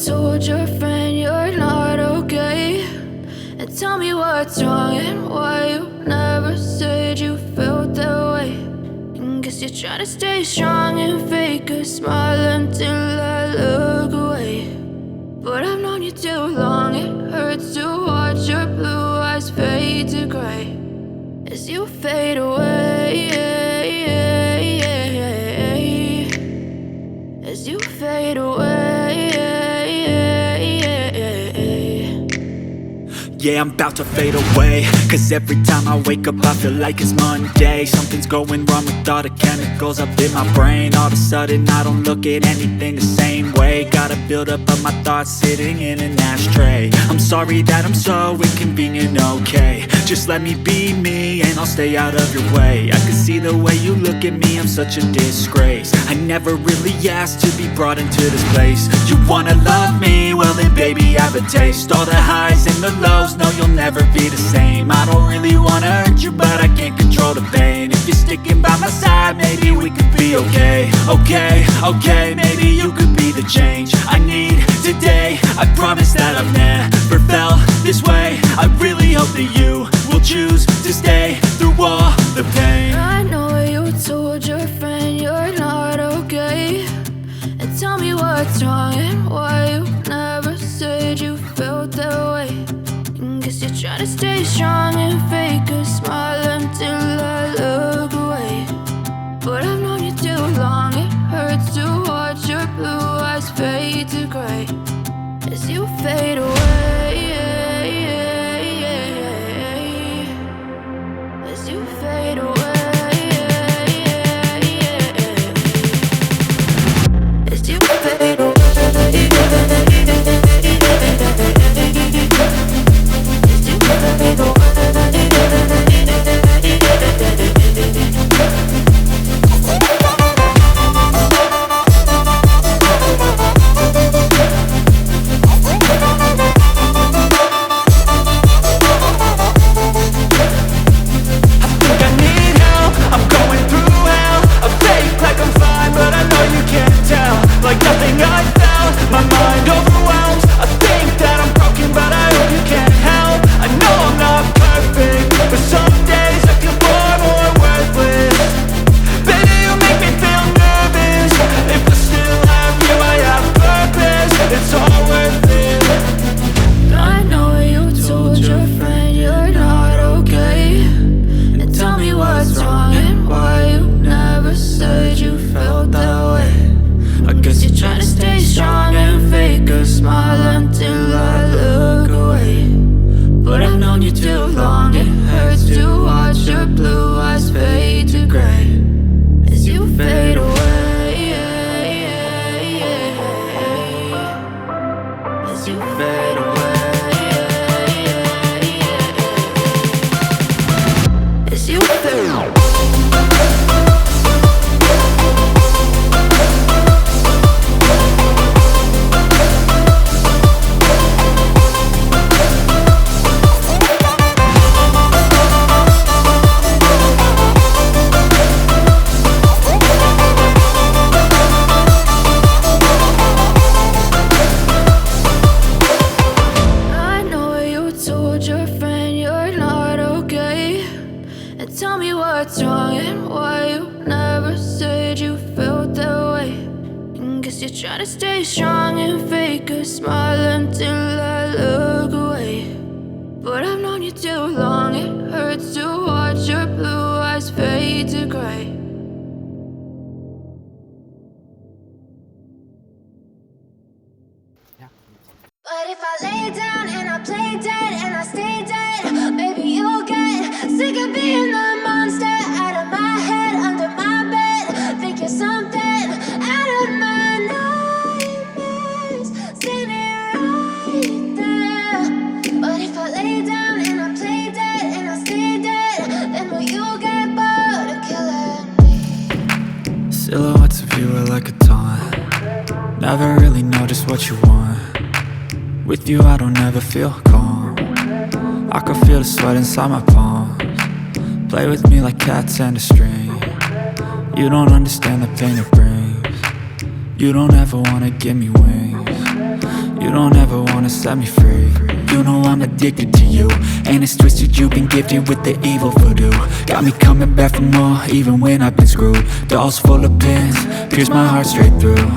told your friend you're not okay, and tell me what's wrong and why you never said you felt that way. And guess you're trying to stay strong and fake a smile until I look away. But I've known you too long, it hurts to watch your blue eyes fade to gray as you fade away, as you fade away. Yeah, I'm about to fade away, cause every time I wake up I feel like it's Monday. Something's going wrong with all the chemicals up in my brain. All of a sudden I don't look at anything the same way. Gotta build up of my thoughts sitting in an ashtray. I'm sorry that I'm so inconvenient, okay. Just let me be me and I'll stay out of your way. I can see the way you look at me, I'm such a disgrace. I never really asked to be brought into this place. You wanna love me? Well then baby I have a taste. All the highs and the lows, no you'll never be the same. I don't really wanna hurt you but I can't control the pain. If you're sticking by my side maybe we could be okay. Okay, maybe you could be the change I need today. I promise that I've never felt this way. I really hope that you will choose to stay through all the pain. I know you told your friend you're not okay, and tell me what's wrong and why you never said you felt that way. And guess you're trying to stay strong and fake a smile until I look away. But I've known you too long, it hurts to watch your blue eyes fade to gray as you fade away, as you fade away, as you fade away. Try to stay strong and fake a smile until I look away. But I've known you too long, it hurts to watch your blue eyes fade to gray. But if I lay down and I play dead and I stay dead, maybe you'll get sick of being the monster out of my head, under my bed. Think you're something out of my nightmares, standing right there. But if I lay down and I play dead and I stay dead, then will you get bored of killing me? Silhouettes of you are like a taunt. Never really know just what you want. With you I don't ever feel calm. I can feel the sweat inside my palms. Play with me like cats and a string. You don't understand the pain it brings. You don't ever wanna give me wings. You don't ever wanna set me free. You know I'm addicted to you, and it's twisted, you've been gifted with the evil voodoo. Got me coming back for more, even when I've been screwed. Dolls full of pins, pierce my heart straight through.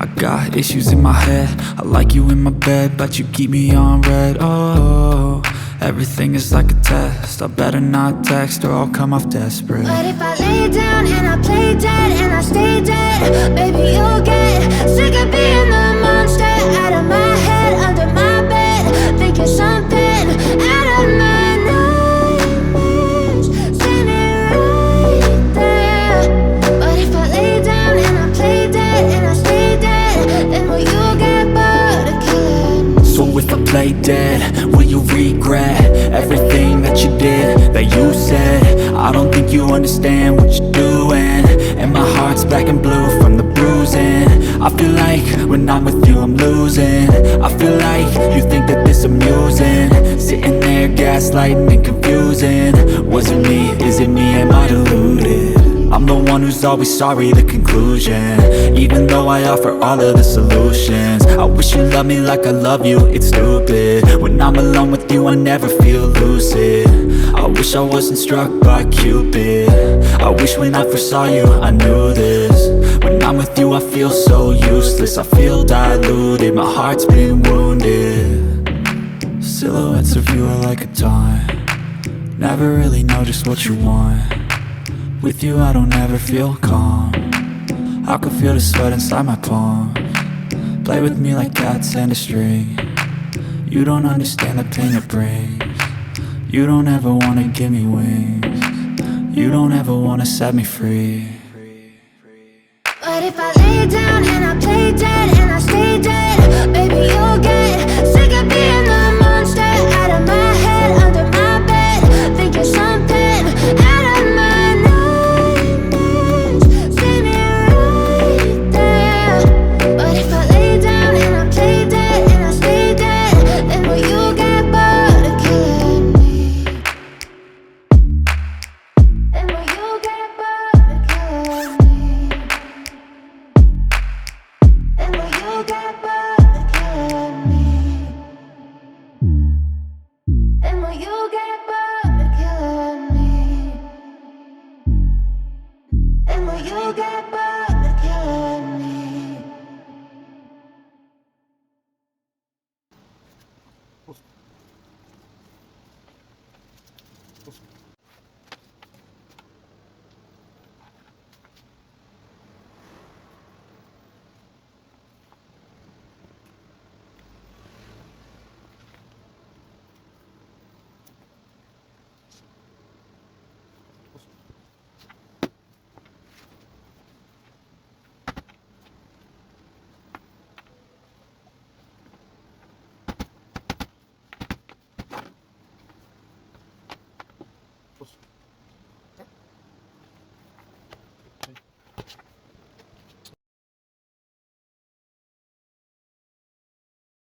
I got issues in my head, I like you in my bed, but you keep me on red. Oh, everything is like a test, I better not text or I'll come off desperate. But if I lay down and I play dead and I stay dead, baby, you'll get sick of being the monster out of my head, under my bed, thinking something out of my nightmares, standing right there. But if I lay down and I play dead and I stay dead, then will you get bored of killing me? So if I play dead, will you regret everything that you did, that you said? I don't think you understand what you're doing, and my heart's black and blue from the bruising. I feel like when I'm with you I'm losing. I feel like you think that this amusing, sitting there gaslighting and confusing. Was it me? Is it me? Am I deluded? I'm the one who's always sorry, the conclusion, even though I offer all of the solutions. I wish you loved me like I love you, it's stupid. When I'm alone with you I never feel lucid. I wish I wasn't struck by Cupid. I wish when I first saw you I knew this. When I'm with you I feel so useless, I feel diluted, my heart's been wounded. Silhouettes of you are like a taunt, never really know just what you want. With you I don't ever feel calm, I can feel the sweat inside my palm. Play with me like cats and a string, you don't understand the pain it brings. You don't ever wanna give me wings, you don't ever wanna set me free. But if I lay down and I play dead and I stay dead, baby, you'll get sick of being the monster out of my head, under my bed, thinking something out of my nightmares, standing right there. But if I lay down and I play dead and I stay dead, then will you get bored of killing me? Then will you get bored of killing me? And will you get bored of killing me? And will you get bored of killing me? And will you get bored of killing me?